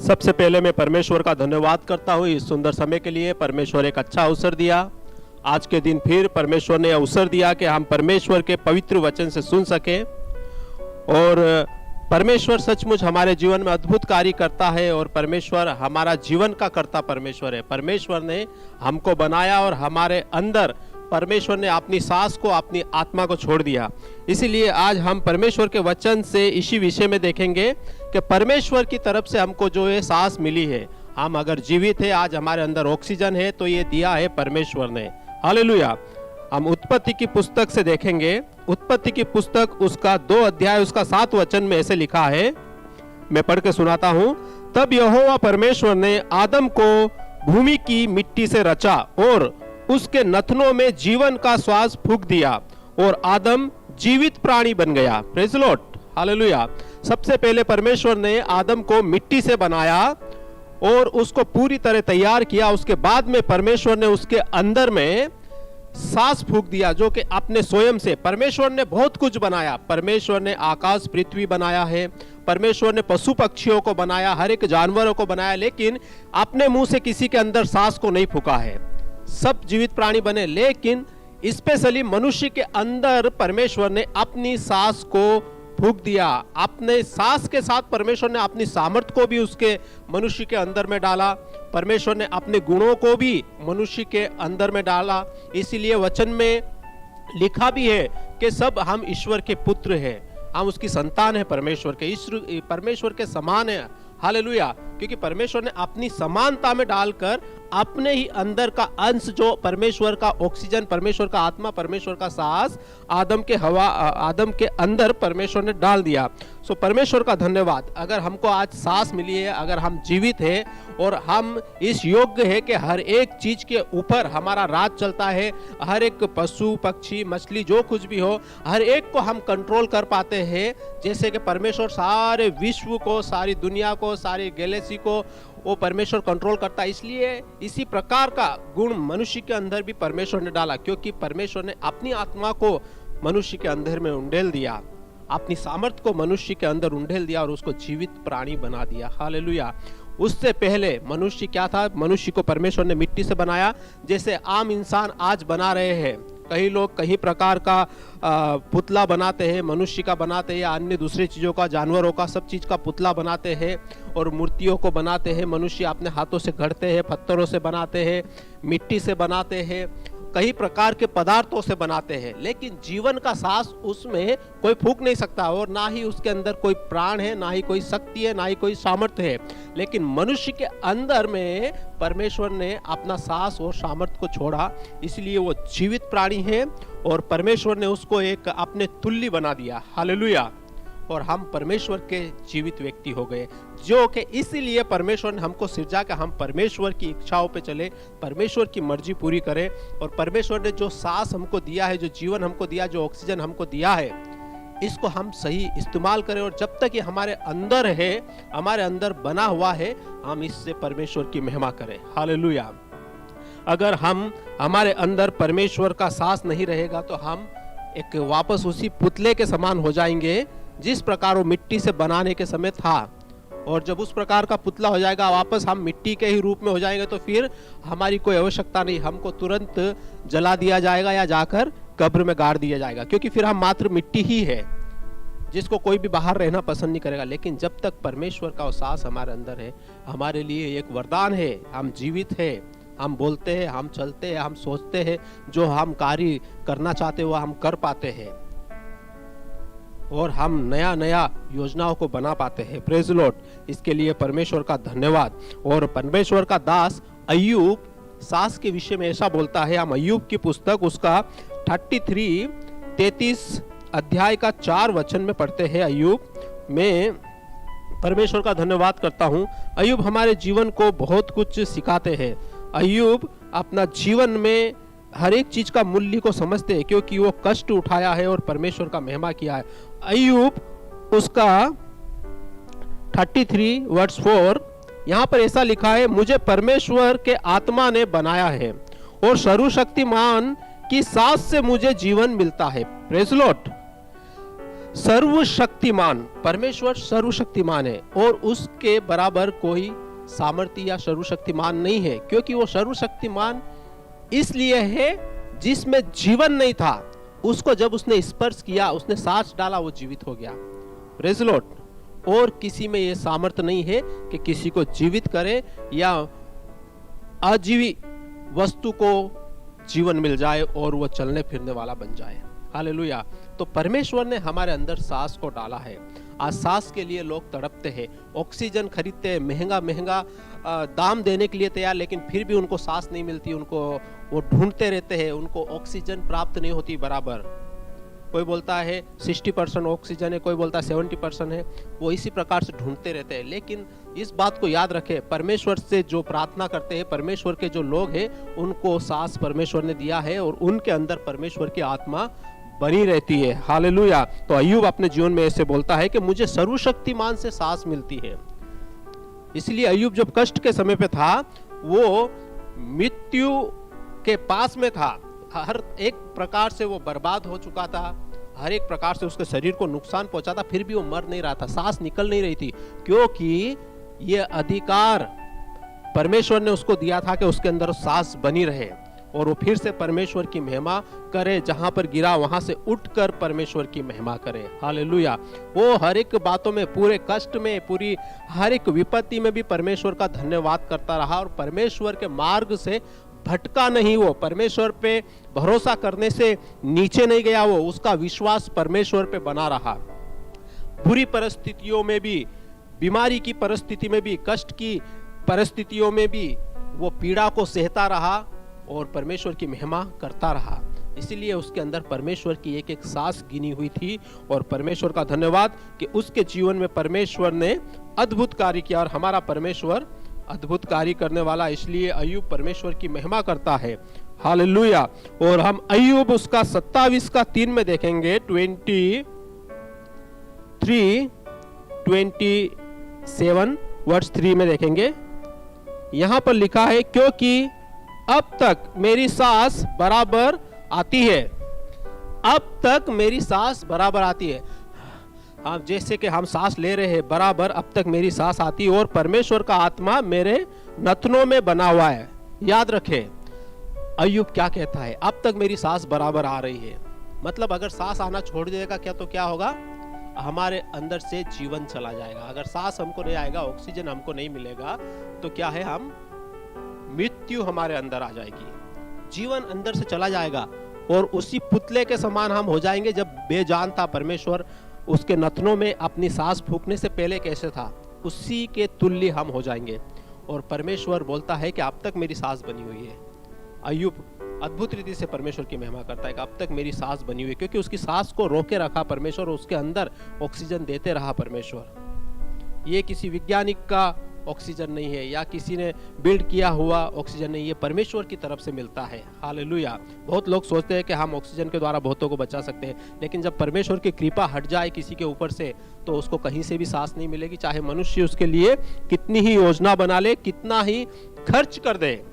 सबसे पहले मैं परमेश्वर का धन्यवाद करता हूँ इस सुंदर समय के लिए। परमेश्वर एक अच्छा अवसर दिया। आज के दिन फिर परमेश्वर ने अवसर दिया कि हम परमेश्वर के पवित्र वचन से सुन सकें। और परमेश्वर सचमुच हमारे जीवन में अद्भुत कार्य करता है और परमेश्वर हमारा जीवन का कर्ता परमेश्वर है। परमेश्वर ने हमको बनाया और हमारे अंदर परमेश्वर ने अपनी सांस को, अपनी आत्मा को छोड़ दिया। इसीलिए आज हम परमेश्वर के वचन से इसी विषय में देखेंगे कि परमेश्वर की तरफ से हमको जो ये सांस मिली है, हम अगर जीवित है, आज हमारे अंदर ऑक्सीजन है, तो ये दिया है परमेश्वर ने। हालेलुया। हम उत्पत्ति की पुस्तक से देखेंगे। उत्पत्ति की पुस्तक उसका 2 अध्याय उसका 7 वचन में ऐसे लिखा है, मैं पढ़ के सुनाता हूं। तब यहोवा परमेश्वर ने आदम को भूमि की मिट्टी से रचा और उसके नथनों में जीवन का श्वास फूंक दिया और आदम जीवित प्राणी बन गया। Praise the Lord. हालेलुया। सबसे पहले परमेश्वर ने आदम को मिट्टी से बनाया और उसको पूरी तरह तैयार किया। उसके बाद में परमेश्वर ने उसके अंदर में सांस फूंक दिया, जो कि अपने स्वयं से। परमेश्वर ने बहुत कुछ बनाया। परमेश्वर ने आकाश पृथ्वी बनाया है, परमेश्वर ने पशु पक्षियों को बनाया, हर एक जानवरों को बनाया, लेकिन अपने मुंह से किसी के अंदर सांस को नहीं फूंका है। सब जीवित प्राणी बने, लेकिन स्पेशली मनुष्य के अंदर परमेश्वर ने अपनी सांस को फूंक दिया। अपने सांस के साथ परमेश्वर ने अपनी सामर्थ्य को भी उसके मनुष्य के अंदर में डाला। परमेश्वर ने अपने गुणों को भी मनुष्य के अंदर में डाला। इसीलिए वचन में लिखा भी है कि सब हम ईश्वर के पुत्र हैं, हम उसकी संतान है, परमेश्वर के समान है। हालेलुया। क्योंकि परमेश्वर ने अपनी समानता में डालकर अपने ही अंदर का अंश, जो परमेश्वर का ऑक्सीजन, परमेश्वर का आत्मा, परमेश्वर का सांस आदम के अंदर परमेश्वर ने डाल दिया। सो परमेश्वर का धन्यवाद। अगर हमको आज सांस मिली है, अगर हम जीवित है और हम इस योग्य है कि हर एक चीज के ऊपर हमारा राज चलता है, हर एक पशु पक्षी मछली जो कुछ भी हो, हर एक को हम कंट्रोल कर पाते हैं। जैसे कि परमेश्वर सारे विश्व को, सारी दुनिया को, सारी गैलेक्सी को वो परमेश्वर कंट्रोल करता है। इसलिए इसी प्रकार का गुण मनुष्य के अंदर भी परमेश्वर ने डाला, क्योंकि परमेश्वर ने अपनी आत्मा को मनुष्य के अंदर में उंडेल दिया, अपनी सामर्थ्य को मनुष्य के अंदर उंडेल दिया और उसको जीवित प्राणी बना दिया। हालेलुया। उससे पहले मनुष्य क्या था? मनुष्य को परमेश्वर ने मिट्टी से बनाया, जैसे आम इंसान आज बना रहे हैं। कई लोग कई प्रकार का पुतला बनाते हैं, मनुष्य का बनाते हैं या अन्य दूसरी चीज़ों का, जानवरों का, सब चीज़ का पुतला बनाते हैं और मूर्तियों को बनाते हैं। मनुष्य अपने हाथों से गढ़ते हैं, पत्थरों से बनाते हैं, मिट्टी से बनाते हैं, कई प्रकार के पदार्थों से बनाते हैं, लेकिन जीवन का सांस उसमें कोई फूंक नहीं सकता और ना ही उसके अंदर कोई प्राण है, ना ही कोई शक्ति है, ना ही कोई सामर्थ्य है। लेकिन मनुष्य के अंदर में परमेश्वर ने अपना सांस और सामर्थ्य को छोड़ा, इसलिए वो जीवित प्राणी है और परमेश्वर ने उसको एक अपने तुल्य बना दिया। हालेलुया। और हम परमेश्वर के जीवित व्यक्ति हो गए, जो कि इसीलिए परमेश्वर ने हमको सिरजा कि हम परमेश्वर की इच्छाओं पे चले, परमेश्वर की मर्जी पूरी करें। और परमेश्वर ने जो सांस हमको दिया है, जो जीवन हमको दिया, जो ऑक्सीजन हमको दिया है, इसको हम सही इस्तेमाल करें। और जब तक ये हमारे अंदर है, हमारे अंदर बना हुआ है, हम इससे परमेश्वर की महिमा करें। हालेलुया। अगर हमारे अंदर परमेश्वर का सांस नहीं रहेगा तो हम एक वापस उसी पुतले के समान हो जाएंगे जिस प्रकार वो मिट्टी से बनाने के समय था। और जब उस प्रकार का पुतला हो जाएगा, वापस हम मिट्टी के ही रूप में हो जाएंगे, तो फिर हमारी कोई आवश्यकता नहीं, हमको तुरंत जला दिया जाएगा या जाकर कब्र में गाड़ दिया जाएगा, क्योंकि फिर हम मात्र मिट्टी ही है, जिसको कोई भी बाहर रहना पसंद नहीं करेगा। लेकिन जब तक परमेश्वर का सांस हमारे अंदर है, हमारे लिए एक वरदान है, हम जीवित है, हम बोलते हैं, हम चलते हैं, हम सोचते हैं, जो हम कार्य करना चाहते हैं वो हम कर पाते हैं और हम नया नया योजनाओं को बना पाते हैं। Praise the Lord. इसके लिए परमेश्वर का धन्यवाद। और परमेश्वर का दास अय्यूब सांस के विषय में ऐसा बोलता है। हम अय्यूब की पुस्तक उसका 33 अध्याय का 4 वचन में पढ़ते हैं। अय्यूब में परमेश्वर का धन्यवाद करता हूँ। अय्यूब हमारे जीवन को बहुत कुछ सिखाते हैं। अय्यूब अपना जीवन में हर एक चीज का मूल्य को समझते हैं, क्योंकि वो कष्ट उठाया है और परमेश्वर का महिमा किया है। अय्यूब उसका 33:4 यहाँ पर ऐसा लिखा है, मुझे परमेश्वर के आत्मा ने बनाया है और सर्वशक्तिमान की सांस से मुझे जीवन मिलता है। Praise the Lord. सर्वशक्तिमान, परमेश्वर सर्वशक्तिमान है और उसके बराबर कोई सामर्थ्य या सर्वशक्तिमान नहीं है, क्योंकि वो सर्वशक्तिमान इसलिए है जिसमें जीवन नहीं था, उसको जब उसने स्पर्श किया, उसने सांस डाला, वो जीवित हो गया। Praise the Lord. और किसी में ये सामर्थ्य नहीं है कि किसी को जीवित करे या अजीवी वस्तु को जीवन मिल जाए और वो चलने फिरने वाला बन जाए। हालेलुया। तो परमेश्वर ने हमारे अंदर सांस को डाला है। आज सांस के लिए लोग तड़पते हैं, ऑक्सीजन खरीदते हैं, महंगा महंगा दाम देने के लिए तैयार, लेकिन फिर भी उनको सांस नहीं मिलती, उनको वो ढूंढते रहते हैं, उनको ऑक्सीजन प्राप्त नहीं होती बराबर। कोई बोलता है 60% ऑक्सीजन है, कोई बोलता है 70% है, वो इसी प्रकार से ढूंढते रहते हैं। लेकिन इस बात को याद रखें, परमेश्वर से जो प्रार्थना करते हैं, परमेश्वर के जो लोग हैं, उनको सांस परमेश्वर ने दिया है और उनके अंदर परमेश्वर की आत्मा बनी रहती है। हालेलुया। तो अय्यूब अपने जीवन में ऐसे बोलता है कि मुझे सर्वशक्तिमान से सांस मिलती है। इसलिए अय्यूब जब कष्ट के समय पे था, वो मृत्यु के पास में था, हर एक प्रकार से वो बर्बाद हो चुका था, हर एक प्रकार से उसके शरीर को नुकसान पहुंचा था, फिर भी वो मर नहीं रहा था, सांस निकल नहीं रही थी, क्योंकि ये अधिकार परमेश्वर ने उसको दिया था कि उसके अंदर सांस बनी रहे और वो फिर से परमेश्वर की महिमा करे, जहां पर गिरा वहां से उठकर परमेश्वर की महिमा करे। हालेलुया। वो हर एक बातों में, पूरे कष्ट में, पूरी हर एक विपत्ति में भी परमेश्वर का धन्यवाद करता रहा और परमेश्वर के मार्ग से भटका नहीं, वो परमेश्वर पे भरोसा करने से नीचे नहीं गया, वो उसका विश्वास परमेश्वर पे बना रहा। बुरी परिस्थितियों में भी, बीमारी की परिस्थिति में भी, कष्ट की परिस्थितियों में भी वो पीड़ा को सहता रहा और परमेश्वर की महिमा करता रहा। इसीलिए उसके अंदर परमेश्वर की एक एक सांस गिनी हुई थी और परमेश्वर का धन्यवाद कि उसके जीवन में परमेश्वर ने अद्भुत कार्य किया और हमारा परमेश्वर अद्भुत कार्य करने वाला, इसलिए अय्यूब परमेश्वर की महिमा करता है। हालेलुया। और हम अय्यूब उसका 27 का 3 में देखेंगे, 27 वर्स 3 में देखेंगे। यहां पर लिखा है, क्योंकि अब तक मेरी सांस बराबर आती है, अब तक मेरी सांस बराबर आती है। हाँ, जैसे कि हम सांस ले रहे हैं बराबर, अब तक मेरी सांस आती है और परमेश्वर का आत्मा मेरे नथनों में बना हुआ है। याद रखें, अय्यूब क्या कहता है, अब तक मेरी सांस बराबर आ रही है। मतलब अगर सांस आना छोड़ देगा क्या, तो क्या होगा, हमारे अंदर से जीवन चला जाएगा। अगर सांस हमको नहीं आएगा, ऑक्सीजन हमको नहीं मिलेगा, तो क्या है, हम मृत्यु हमारे अंदर आ जाएगी, जीवन अंदर से चला जाएगा और उसी पुतले के समान हम हो जाएंगे जब बेजान था। परमेश्वर उसके नथनों में अपनी सांस फूंकने से पहले कैसे था, उसी के तुल्य हम हो जाएंगे। और परमेश्वर बोलता है कि अब तक मेरी सांस बनी हुई है। अय्यूब अद्भुत रीति से परमेश्वर की महिमा करता है कि अब तक मेरी सांस बनी हुई है, क्योंकि उसकी सांस को रोके रखा परमेश्वर, उसके अंदर ऑक्सीजन देते रहा परमेश्वर। ये किसी वैज्ञानिक का ऑक्सीजन नहीं है या किसी ने बिल्ड किया हुआ ऑक्सीजन नहीं, ये परमेश्वर की तरफ से मिलता है। हालेलुया। बहुत लोग सोचते हैं कि हम ऑक्सीजन के द्वारा बहुतों को बचा सकते हैं, लेकिन जब परमेश्वर की कृपा हट जाए किसी के ऊपर से, तो उसको कहीं से भी सांस नहीं मिलेगी, चाहे मनुष्य उसके लिए कितनी ही योजना बना ले, कितना ही खर्च कर दे।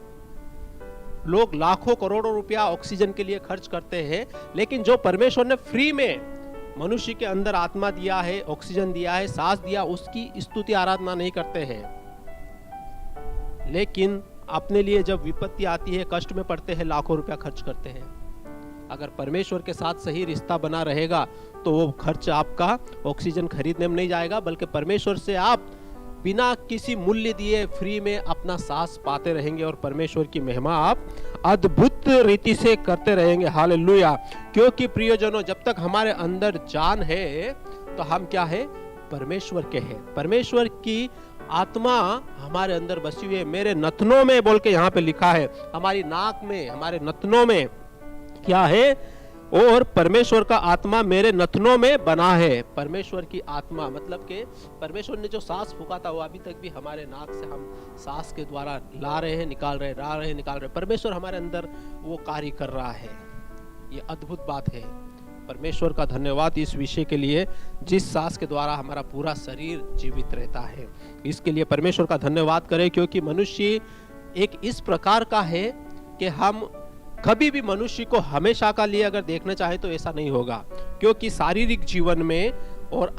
लोग लाखों करोड़ों रुपया ऑक्सीजन के लिए खर्च करते हैं, लेकिन जो परमेश्वर ने फ्री में मनुष्य के अंदर आत्मा दिया है, ऑक्सीजन दिया है, सांस दिया, उसकी स्तुति आराधना नहीं करते हैं। लेकिन अपने लिए जब विपत्ति आती है, कष्ट में पड़ते हैं, लाखों रुपया खर्च करते हैं। अगर परमेश्वर के साथ सही रिश्ता बना रहेगा तो वो खर्च आपका ऑक्सीजन खरीदने में नहीं जाएगा, बल्कि परमेश्वर से आप बिना किसी मूल्य दिए फ्री में अपना सांस पाते रहेंगे और परमेश्वर की महिमा आप अद्भुत रीति से करते रहेंगे। हालेलुया। क्योंकि प्रियजनों, जब तक हमारे अंदर जान है तो हम क्या है, परमेश्वर के हैं। परमेश्वर की आत्मा हमारे अंदर बसी हुई है, मेरे नथनों में बोल के यहाँ पे लिखा है, हमारी नाक में, हमारे नथनों में क्या है, और परमेश्वर का आत्मा मेरे नथनों में बना है। परमेश्वर की आत्मा मतलब कि परमेश्वर ने जो सांस फूका था वो अभी तक भी हमारे नाक से हम सांस के द्वारा ला रहे हैं, निकाल रहे, ला रहे, निकाल रहे। परमेश्वर हमारे अंदर वो कार्य कर रहा है। ये अद्भुत बात है। परमेश्वर का धन्यवाद इस विषय के लिए, जिस सांस के द्वारा हमारा पूरा शरीर जीवित रहता है। इसके लिए परमेश्वर का धन्यवाद करें, क्योंकि मनुष्य एक इस प्रकार का है कि हम कभी भी मनुष्य को हमेशा का लिए अगर देखना चाहे तो ऐसा नहीं होगा, क्योंकि शारीरिक जीवन में और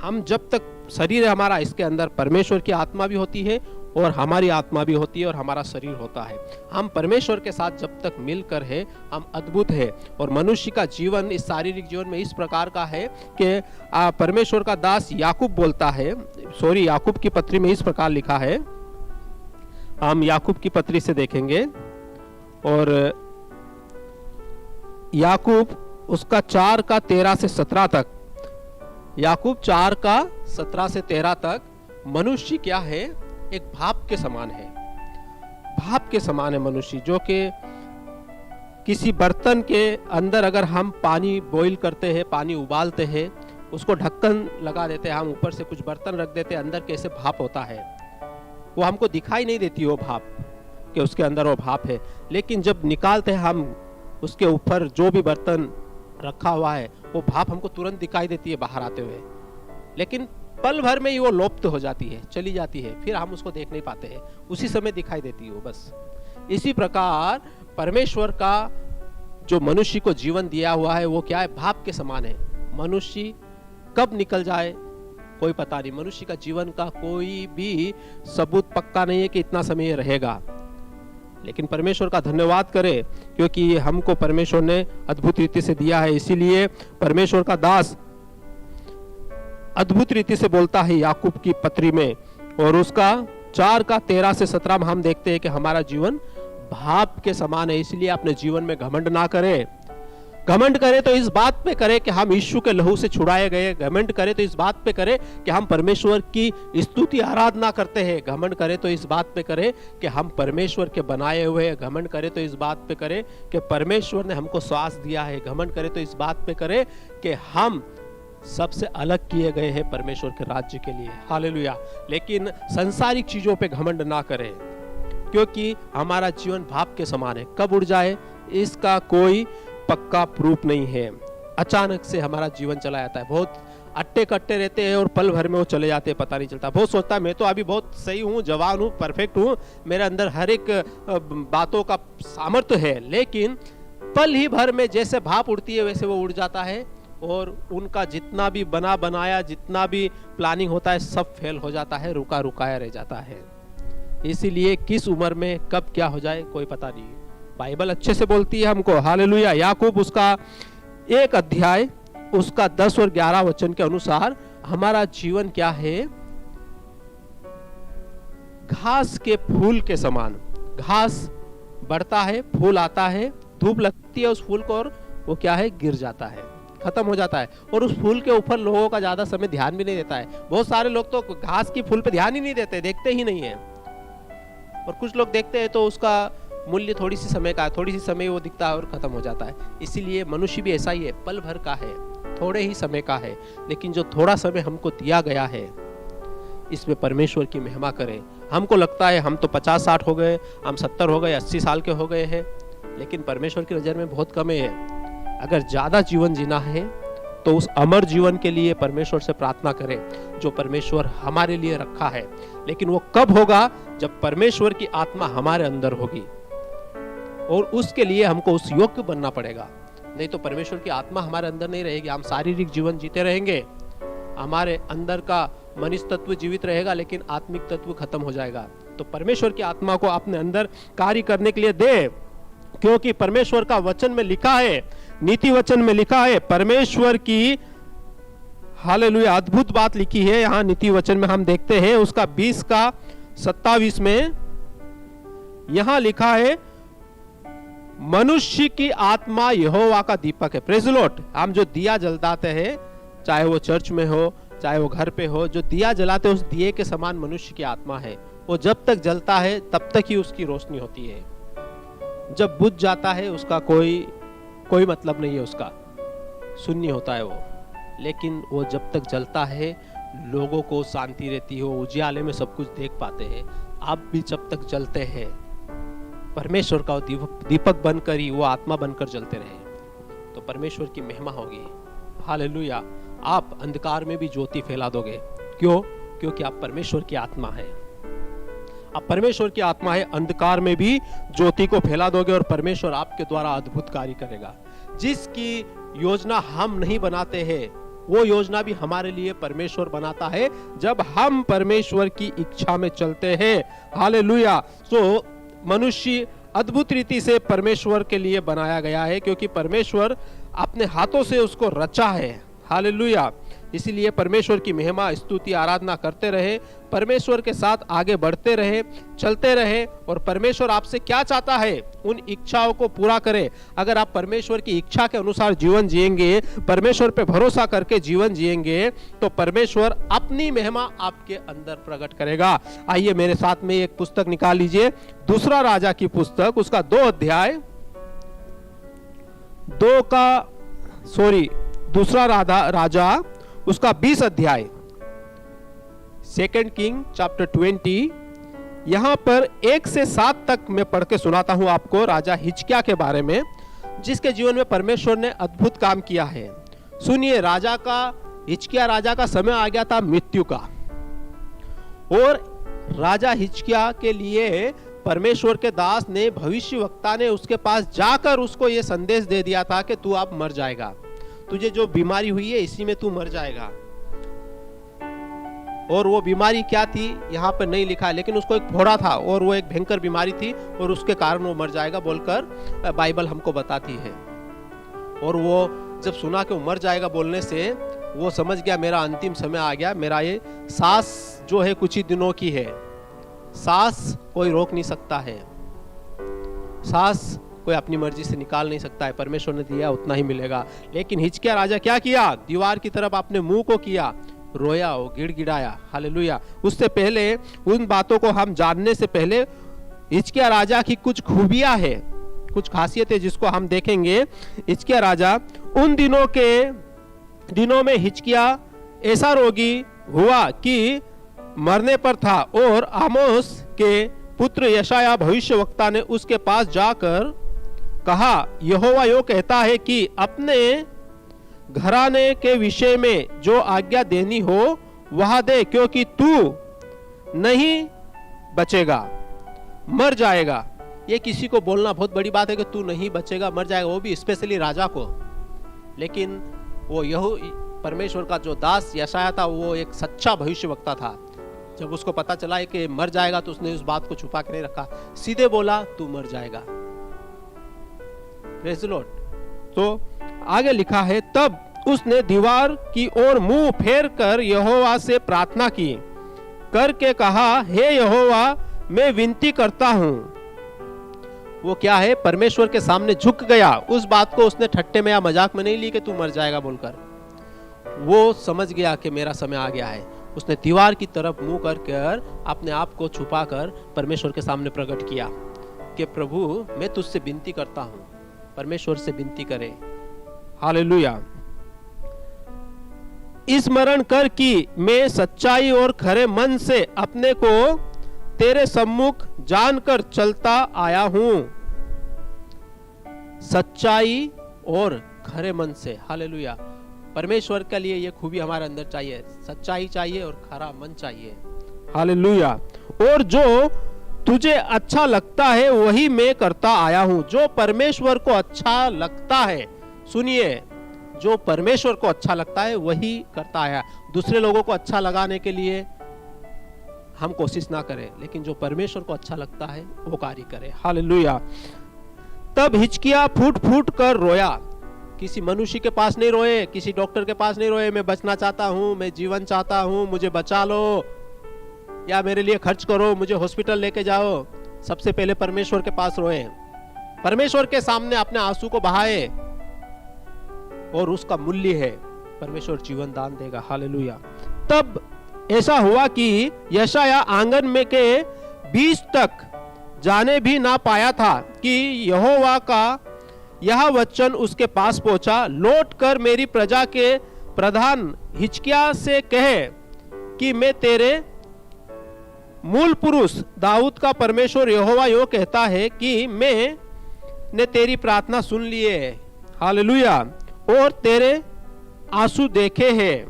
हम जब तक शरीर है हमारा, इसके अंदर परमेश्वर की आत्मा भी होती है और हमारी आत्मा भी होती है और हमारा शरीर होता है। हम परमेश्वर के साथ जब तक मिलकर है हम अद्भुत है। और मनुष्य का जीवन इस शारीरिक जीवन में इस प्रकार का है कि परमेश्वर का दास याकूब बोलता है, याकूब की पत्री में इस प्रकार लिखा है। हम याकूब की पत्री से देखेंगे और याकूब उसका 4 का 13 से 17 तक, याकूब 4 का 17 से 13 तक, मनुष्य क्या है, एक भाप के समान है। भाप के समान है मनुष्य, जो कि किसी बर्तन के अंदर अगर हम पानी बॉईल करते हैं, पानी उबालते हैं, उसको ढक्कन लगा देते हैं, हम ऊपर से कुछ बर्तन रख देते हैं, अंदर कैसे भाप होता है वो हमको दिखाई नहीं देती वो भाप कि उसके अंदर वो भाप है। लेकिन जब निकालते हैं हम उसके ऊपर जो भी बर्तन रखा हुआ है, वो भाप हमको तुरंत दिखाई देती है बाहर आते हुए, लेकिन पल भर में ही वो लोप्त हो जाती है, चली जाती है, फिर हम उसको देख नहीं पाते हैं, उसी समय दिखाई देती है वो बस। इसी प्रकार परमेश्वर का जो मनुष्य को जीवन दिया हुआ है वो क्या है, भाप के समान है। मनुष्य कब निकल जाए कोई पता नहीं, मनुष्य का जीवन का कोई भी सबूत पक्का नहीं है कि इतना समय रहेगा। लेकिन परमेश्वर का धन्यवाद करें, क्योंकि हमको परमेश्वर ने अद्भुत रीति से दिया है। इसीलिए परमेश्वर का दास अद्भुत रीति से बोलता है याकूब की पत्री में, और उसका 4 का 13 से 17 में हम देखते हैं कि हमारा जीवन भाप के समान है। इसलिए अपने जीवन में घमंड ना करें। घमंड करें तो इस बात पे करें कि हम यीशु के लहू से छुड़ाए गए। घमंड करें तो इस बात पे करें कि हम परमेश्वर की स्तुति आराधना करते हैं। घमंड करें तो इस बात पे करें कि हम परमेश्वर के बनाए हुए हैं। घमंड करें तो इस बात पे करें कि परमेश्वर ने हमको श्वास दिया है। घमंड करें तो इस बात पे करें कि हम सबसे अलग किए गए हैं परमेश्वर के राज्य के लिए। हालेलुया। लेकिन सांसारिक चीजों पे घमंड ना करें, क्योंकि हमारा जीवन भाप के समान है। कब उड़ जाए इसका कोई पक्का प्रूफ नहीं है। अचानक से हमारा जीवन चला जाता है, बहुत अट्टे कट्टे रहते हैं और पल भर में वो चले जाते हैं, पता नहीं चलता। बहुत सोचता है मैं तो अभी बहुत सही हूँ, जवान हूँ, परफेक्ट हूँ, मेरे अंदर हर एक बातों का सामर्थ्य है, लेकिन पल ही भर में जैसे भाप उड़ती है वैसे वो उड़ जाता है और उनका जितना भी बना बनाया, जितना भी प्लानिंग होता है, सब फेल हो जाता है, रुका रुकाया रह जाता है। इसीलिए किस उम्र में कब क्या हो जाए कोई पता नहीं। बाइबल अच्छे से बोलती है हमको। हालेलुया। याकूब उसका 1 अध्याय उसका 10 और 11 वचन के अनुसार हमारा जीवन क्या है, घास के फूल के समान। घास बढ़ता है, फूल आता है, धूप लगती है उस फूल को और वो क्या है, गिर जाता है, खत्म हो जाता है। और उस फूल के ऊपर लोगों का ज्यादा समय ध्यान भी नहीं देता है। बहुत सारे लोग तो घास की फूल पे ध्यान ही नहीं देते, देखते ही नहीं है। और कुछ लोग देखते हैं तो उसका मूल्य थोड़ी सी समय का है, थोड़ी सी समय वो दिखता है और खत्म हो जाता है। इसीलिए मनुष्य भी ऐसा ही है, पल भर का है, थोड़े ही समय का है। लेकिन जो थोड़ा समय हमको दिया गया है इसमें परमेश्वर की महिमा करें। हमको लगता है हम तो 50-60 हो गए, हम 70 हो गए, 80 साल के हो गए हैं, लेकिन परमेश्वर की नजर में बहुत कम है। अगर ज्यादा जीवन जीना है तो उस अमर जीवन के लिए परमेश्वर से प्रार्थना करें जो परमेश्वर हमारे लिए रखा है। लेकिन वो कब होगा, जब परमेश्वर की आत्मा हमारे अंदर होगी, और उसके लिए हमको उस योग्य बनना पड़ेगा। नहीं तो परमेश्वर की आत्मा हमारे अंदर नहीं रहेगी, हम शारीरिक जीवन जीते रहेंगे, हमारे अंदर का मनुष्य तत्व जीवित रहेगा लेकिन आत्मिक तत्व खत्म हो जाएगा। तो परमेश्वर की आत्मा को अपने अंदर कार्य करने के लिए दे, क्योंकि परमेश्वर का वचन में लिखा है, नीति वचन में लिखा है, परमेश्वर की हालेलुया अद्भुत बात लिखी है। यहाँ नीति वचन में हम देखते हैं उसका 20 का 27 में यहां लिखा है, मनुष्य की आत्मा यहोवा का दीपक है। Praise the Lord. हम जो दिया जलाते हैं, चाहे वो चर्च में हो चाहे वो घर पे हो, जो दिया जलाते हैं उस दिए के समान मनुष्य की आत्मा है। वो जब तक जलता है तब तक ही उसकी रोशनी होती है, जब बुझ जाता है उसका कोई मतलब नहीं है, उसका शून्य होता है वो। लेकिन वो जब तक जलता है लोगों को शांति रहती है, उजियाले में सब कुछ देख पाते हैं। आप भी जब तक जलते हैं परमेश्वर का दीपक बनकर ही, वो आत्मा बनकर जलते रहे तो परमेश्वर की महिमा होगी। हालेलुया। आप अंधकार में भी ज्योति फैला दोगे। क्यों? क्योंकि आप परमेश्वर की आत्मा है। आप परमेश्वर की आत्मा है, अंधकार में भी ज्योति को फैला दोगे और परमेश्वर आपके द्वारा अद्भुत कार्य करेगा। जिसकी योजना हम नहीं बनाते हैं, वो योजना भी हमारे लिए परमेश्वर बनाता है जब हम परमेश्वर की इच्छा में चलते हैं। हालेलुया। तो मनुष्य अद्भुत रीति से परमेश्वर के लिए बनाया गया है, क्योंकि परमेश्वर अपने हाथों से उसको रचा है। हालेलुया। इसीलिए परमेश्वर की महिमा, स्तुति, आराधना करते रहे, परमेश्वर के साथ आगे बढ़ते रहे, चलते रहे। और परमेश्वर आपसे क्या चाहता है, उन इच्छाओं को पूरा करे। अगर आप परमेश्वर की इच्छा के अनुसार जीवन जिएंगे, परमेश्वर पे भरोसा करके जीवन जिएंगे, तो परमेश्वर अपनी महिमा आपके अंदर प्रकट करेगा। आइए मेरे साथ में एक पुस्तक निकाल लीजिए, दूसरा राजा की पुस्तक, उसका 2 अध्याय, दूसरा राजा उसका 20 अध्याय, 2 किंग चैप्टर 20। यहां पर 1 से 7 तक मैं पढ़ के सुनाता हूं आपको राजा हिजकिय्याह के बारे में, जिसके जीवन में परमेश्वर ने अद्भुत काम किया है। सुनिए, हिजकिय्याह राजा का समय आ गया था मृत्यु का, और राजा हिजकिय्याह के लिए परमेश्वर के दास ने, भविष्यवक्ता ने उसके पास जाकर उसको यह संदेश दे दिया था कि तू अब मर जाएगा, तुझे जो बीमारी हुई है इसी में तू मर जाएगा। और वो बीमारी क्या थी यहाँ पर नहीं लिखा है, लेकिन उसको एक फोड़ा था और वो एक भयंकर बीमारी थी और उसके कारण वो मर जाएगा बोलकर बाइबल हमको बताती है। और वो जब सुना कि वो मर जाएगा बोलने से, वो समझ गया मेरा अंतिम समय आ गया, मेरा ये सांस जो है कुछ ही दिनों की है, सांस कोई रोक नहीं सकता है, सांस कोई अपनी मर्जी से निकाल नहीं सकता है, परमेश्वर ने दिया उतना ही मिलेगा। लेकिन हिजकिय्याह राजा क्या किया, दीवार की तरफ अपने मुंह को किया, रोया, वो गिड़गिड़ाया। हालेलुया। उससे पहले, उन बातों को हम जानने से पहले, हिजकिय्याह राजा की कुछ खूबियां है, कुछ खासियत है जिसको हम देखेंगे। हिजकिय्याह राजा, उन दिनों में हिजकिय्याह ऐसा रोगी हुआ कि मरने पर था, और आमोस के पुत्र यशायाह भविष्यवक्ता ने उसके पास जाकर कहा, यहोवा यो कहता है कि अपने घराने के विषय में जो आज्ञा देनी हो वह दे, क्योंकि तू नहीं बचेगा, मर जाएगा। ये किसी को बोलना बहुत बड़ी बात है कि तू नहीं बचेगा, मर जाएगा, वो भी स्पेशली राजा को। लेकिन वो परमेश्वर का जो दास यशायाह था, वो एक सच्चा भविष्यवक्ता था। जब उसको पता चला है कि मर जाएगा तो उसने उस बात को छुपा के नहीं रखा, सीधे बोला तू मर जाएगा। Praise the Lord. तो आगे लिखा है, तब उसने दीवार की ओर मुंह फेर कर यहोवा से प्रार्थना की, करके कहा, हे यहोवा, मैं विनती करता हूं। वो क्या है, परमेश्वर के सामने झुक गया। उस बात को उसने ठट्टे में या मजाक में नहीं ली कि तू मर जाएगा बोलकर, वो समझ गया कि मेरा समय आ गया है। उसने दीवार की तरफ मुंह कर अपने आप को छुपाकर परमेश्वर के सामने प्रकट किया कि प्रभु, मैं तुझसे विनती करता हूं। परमेश्वर से विनती करे। हालेलुया। स्मरण कर कि मैं सच्चाई और खरे मन से अपने को तेरे सम्मुख जानकर चलता आया हूं। सच्चाई और खरे मन से। हालेलुया। परमेश्वर के लिए ये खूबी हमारे अंदर चाहिए, सच्चाई चाहिए और खरा मन चाहिए। हालेलुया। और जो तुझे अच्छा लगता है वही मैं करता आया हूं। जो परमेश्वर को अच्छा लगता है, सुनिए, जो परमेश्वर को अच्छा लगता है वही करता है। दूसरे लोगों को अच्छा लगाने के लिए हम कोशिश ना करें, लेकिन जो परमेश्वर को अच्छा लगता है वो कार्य करे। हालेलुया। तब हिजकिय्याह फूट फूट कर रोया। किसी मनुष्य के पास नहीं रोए, किसी डॉक्टर के पास नहीं रोए, मैं बचना चाहता हूं, मैं जीवन चाहता हूं, मुझे बचा लो, या मेरे लिए खर्च करो, मुझे हॉस्पिटल लेके जाओ। सबसे पहले परमेश्वर के पास रोए, परमेश्वर के सामने अपने आंसू को बहाए, और उसका मूल्य है परमेश्वर जीवन दान देगा। हालेलुया। तब ऐसा हुआ कि यशायाह आंगन में के बीच तक जाने भी ना पाया था कि यहोवा का यह वचन उसके पास पहुंचा, लौट कर मेरी प्रजा के प्रधान हिजकिय्याह से कहे कि मैं तेरे मूल पुरुष दाऊद का परमेश्वर यहोवा यो कहता है कि मैं ने तेरी प्रार्थना सुन ली है। हालेलुया। और तेरे आंसू देखे हैं,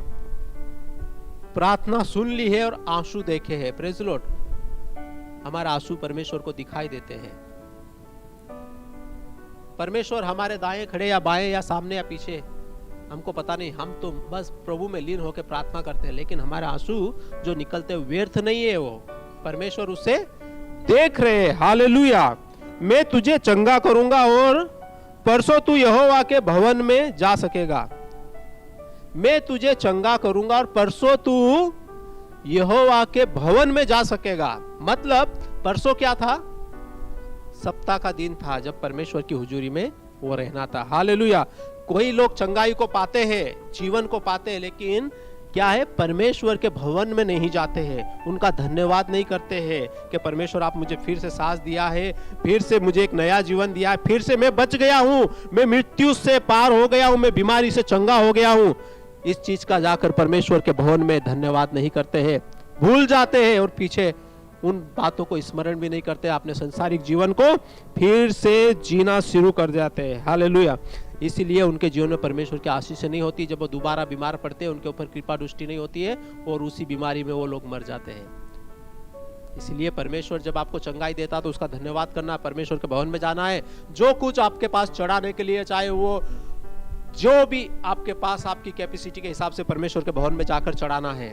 प्रार्थना सुन ली है और आंसू देखे हैं। Praise the Lord. हमारे आंसू परमेश्वर को दिखाई देते हैं। परमेश्वर हमारे दाएं खड़े या बाएं या सामने या पीछे हमको पता नहीं, हम तो बस प्रभु में लीन होकर प्रार्थना करते हैं, लेकिन हमारे आंसू जो निकलते व्यर्थ नहीं है, वो परमेश्वर उसे देख रहे हैं। हालेलुया। मैं तुझे चंगा करूंगा और परसों तू यहोवा के भवन में जा सकेगा। मैं तुझे चंगा करूंगा और परसों तू यहोवा के भवन में जा सकेगा। मतलब परसों क्या था? सप्ताह का दिन था जब परमेश्वर की हुजूरी में वो रहना था। हालेलुया। कोई लोग चंगाई को पाते हैं, जीवन को पाते हैं, लेकिन क्या है, परमेश्वर के भवन में नहीं जाते हैं, उनका धन्यवाद नहीं करते हैं कि परमेश्वर आप मुझे फिर से सांस दिया है, फिर से मुझे एक नया जीवन दिया है, फिर से मैं बच गया हूं, मैं मृत्यु से पार हो गया हूं, मैं बीमारी से चंगा हो गया हूं। इस चीज का जाकर परमेश्वर के भवन में धन्यवाद नहीं करते हैं, भूल जाते हैं और पीछे उन बातों को स्मरण भी नहीं करते, अपने संसारिक जीवन को फिर से जीना शुरू कर जाते हैं। हालेलुया। इसीलिए उनके जीवन में परमेश्वर की आशीष नहीं होती। जब वो दोबारा बीमार पड़ते हैं, उनके ऊपर कृपा दृष्टि नहीं होती है और उसी बीमारी में वो लोग मर जाते हैं। इसलिए परमेश्वर जब आपको चंगाई देता तो उसका धन्यवाद करना, परमेश्वर के भवन में जाना है। जो कुछ आपके पास चढ़ाने के लिए, चाहे वो जो भी आपके पास आपकी कैपेसिटी के हिसाब से परमेश्वर के भवन में जाकर चढ़ाना है,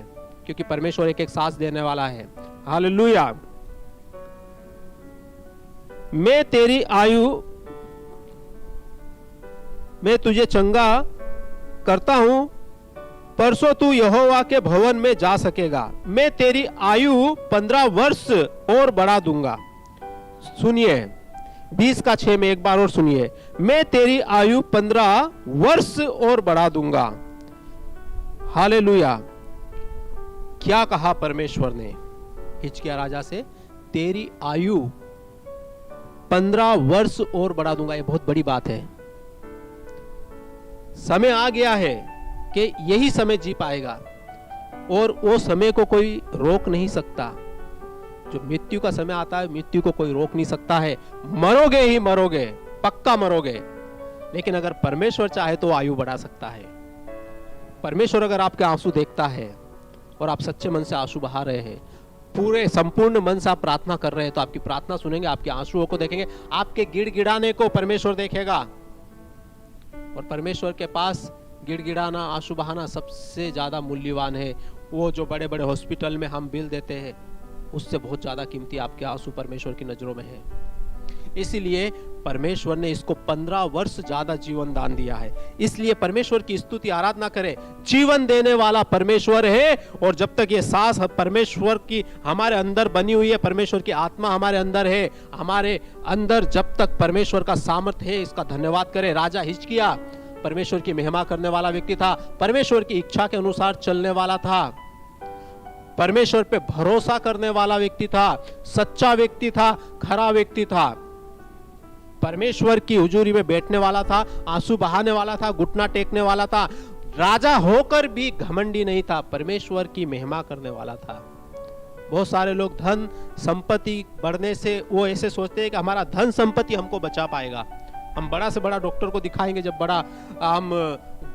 क्योंकि परमेश्वर एक एक सांस देने वाला है। हालेलुया। मैं तुझे चंगा करता हूं, परसों तू यहोवा के भवन में जा सकेगा। मैं तेरी आयु 15 वर्ष और बढ़ा दूंगा। सुनिए 20:6 में एक बार और सुनिए। मैं तेरी आयु 15 वर्ष और बढ़ा दूंगा। हालेलुया। क्या कहा परमेश्वर ने हिजकिय्याह राजा से? तेरी आयु 15 वर्ष और बढ़ा दूंगा। ये बहुत बड़ी बात है। समय आ गया है कि यही समय जी पाएगा और वो समय को कोई रोक नहीं सकता। जो मृत्यु का समय आता है, मृत्यु को कोई रोक नहीं सकता है। मरोगे ही मरोगे, पक्का मरोगे। लेकिन अगर परमेश्वर चाहे तो आयु बढ़ा सकता है। परमेश्वर अगर आपके आंसू देखता है और आप सच्चे मन से आंसू बहा रहे हैं, पूरे संपूर्ण मन से आप प्रार्थना कर रहे हैं, तो आपकी प्रार्थना सुनेंगे, आपके आंसुओं को देखेंगे, आपके गिड़गिड़ाने को परमेश्वर देखेगा। और परमेश्वर के पास गिड़गिड़ाना, आंसू बहाना सबसे ज्यादा मूल्यवान है। वो जो बड़े बड़े हॉस्पिटल में हम बिल देते हैं, उससे बहुत ज्यादा कीमती आपके आंसू परमेश्वर की नजरों में है। इसीलिए परमेश्वर ने इसको 15 वर्ष ज्यादा जीवन दान दिया है। इसलिए परमेश्वर की स्तुति आराधना करें। जीवन देने वाला परमेश्वर है, और जब तक ये सांस परमेश्वर की हमारे अंदर बनी हुई है, परमेश्वर की आत्मा हमारे अंदर है, हमारे अंदर जब तक परमेश्वर का सामर्थ्य है, इसका धन्यवाद करें। राजा हिजकिय्याह परमेश्वर की महिमा करने वाला व्यक्ति था, परमेश्वर की इच्छा के अनुसार चलने वाला था, परमेश्वर पे भरोसा करने वाला व्यक्ति था, सच्चा व्यक्ति था, खरा व्यक्ति था, परमेश्वर की हुजूरी में बैठने वाला था, आंसू बहाने वाला था, घुटना टेकने वाला था, राजा होकर भी घमंडी नहीं था, परमेश्वर की महिमा करने वाला था। बहुत सारे लोग धन संपत्ति बढ़ने से वो ऐसे सोचते हैं कि हमारा धन संपत्ति हमको बचा पाएगा। हम बड़ा से बड़ा डॉक्टर को दिखाएंगे, जब बड़ा हम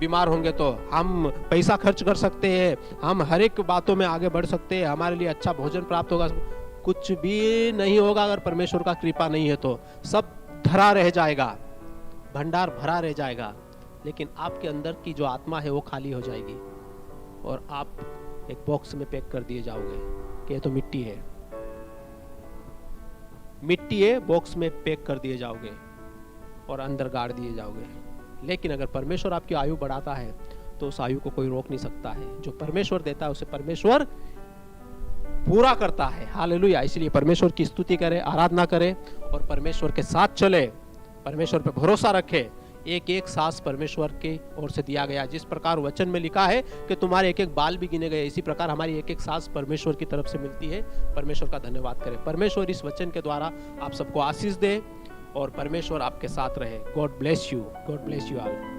बीमार होंगे तो हम पैसा खर्च कर सकते हैं, हम हर एक बातों में आगे बढ़ सकते हैं, हमारे लिए अच्छा भोजन प्राप्त होगा। कुछ भी नहीं होगा अगर परमेश्वर का कृपा नहीं है तो। सब धरा रह जाएगा, भंडार भरा रह जाएगा, लेकिन आपके अंदर की जो आत्मा है वो खाली हो जाएगी और आप एक बॉक्स में पैक कर दिए जाओगे कि ये तो मिट्टी है, मिट्टी है, बॉक्स में पैक कर दिए जाओगे और अंदर गाड़ दिए जाओगे। लेकिन अगर परमेश्वर आपकी आयु बढ़ाता है तो उस आयु को कोई रोक नहीं सकता है। जो परमेश्वर देता है उसे परमेश्वर पूरा करता है। हालेलुया। इसलिए परमेश्वर की स्तुति करें, आराधना करें और परमेश्वर के साथ चले, परमेश्वर पे भरोसा रखें। एक एक सांस परमेश्वर के ओर से दिया गया। जिस प्रकार वचन में लिखा है कि तुम्हारे एक एक बाल भी गिने गए, इसी प्रकार हमारी एक एक सांस परमेश्वर की तरफ से मिलती है। परमेश्वर का धन्यवाद करें। परमेश्वर इस वचन के द्वारा आप सबको आशीष दे और परमेश्वर आपके साथ रहे। God bless you. God bless you all.